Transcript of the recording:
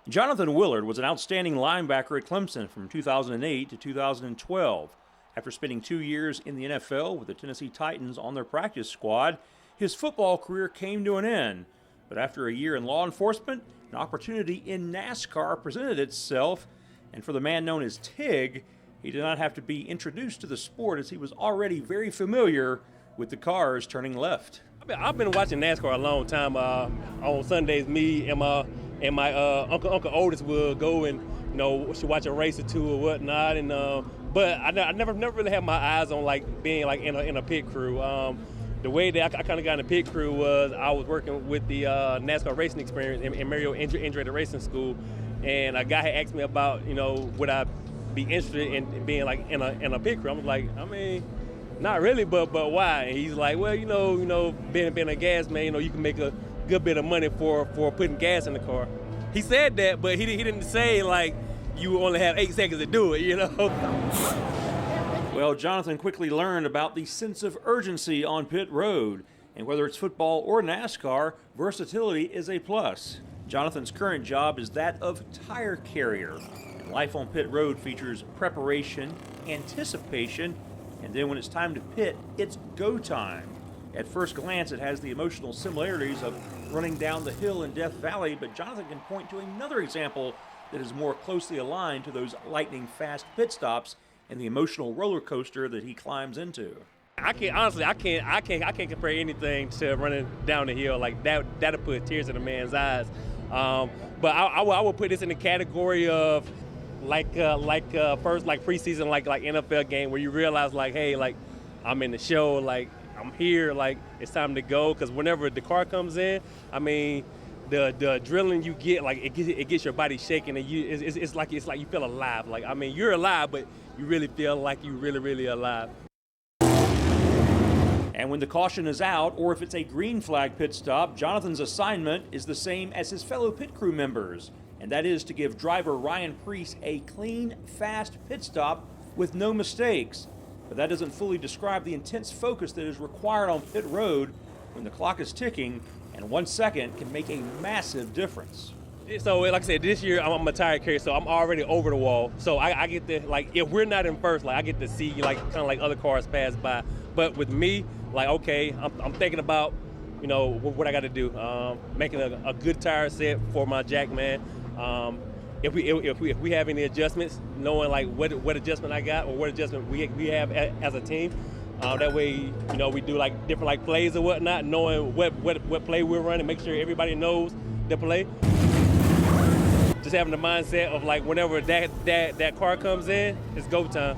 Jonathan Willard was an outstanding linebacker at Clemson from 2008 to 2012. After spending 2 years in the NFL with the Tennessee Titans on their practice squad, his football career came to an end. But after a year in law enforcement, an opportunity in NASCAR presented itself, and for the man known as Tig, he did not have to be introduced to the sport as he was already very familiar with the cars turning left. I've been watching NASCAR a long time. On Sundays, me and my Uncle Otis will go and watch a race or two or whatnot. And but I never really had my eyes on like being like in a pit crew. The way that I kind of got in the pit crew was I was working with the NASCAR racing experience in Mario Andretti Racing School, and a guy had asked me about would I be interested in being like in a pit crew. I was like, I mean, not really, but why? And he's like, well, being a gas man, you can make a good bit of money for putting gas in the car. He said that, but he didn't say like you only have 8 seconds to do it, Well, Jonathan quickly learned about the sense of urgency on pit road, and whether it's football or NASCAR, versatility is a plus. Jonathan's current job is that of tire carrier, and life on pit road features preparation, anticipation, and then when it's time to pit, it's go time. At first glance, it has the emotional similarities of running down the hill in Death Valley, but Jonathan can point to another example that is more closely aligned to those lightning-fast pit stops and the emotional roller coaster that he climbs into. I can't compare anything to running down the hill. Like that'll put tears in a man's eyes. But I would put this in the category of first preseason like NFL game where you realize like, hey, like I'm in the show, like I'm here, like it's time to go. Because whenever the car comes in, I mean, the adrenaline you get, like it gets your body shaking, and it's like you feel alive. Like I mean, you're alive, but you really feel like you really alive. And when the caution is out, or if it's a green flag pit stop, Jonathan's assignment is the same as his fellow pit crew members, and that is to give driver Ryan Preece a clean, fast pit stop with no mistakes. But that doesn't fully describe the intense focus that is required on pit road when the clock is ticking, and 1 second can make a massive difference. So, like I said, this year I'm a tire carrier, so I'm already over the wall. So I get to, like, if we're not in first, like I get to see like kind of like other cars pass by. But with me, like, okay, I'm thinking about, what I got to do, making a good tire set for my jack man. If we have any adjustments, knowing like what adjustment I got or what adjustment we have as a team. That way, we do like different like plays or whatnot, knowing what play we're running, make sure everybody knows the play. Just having the mindset of like whenever that car comes in, it's go time.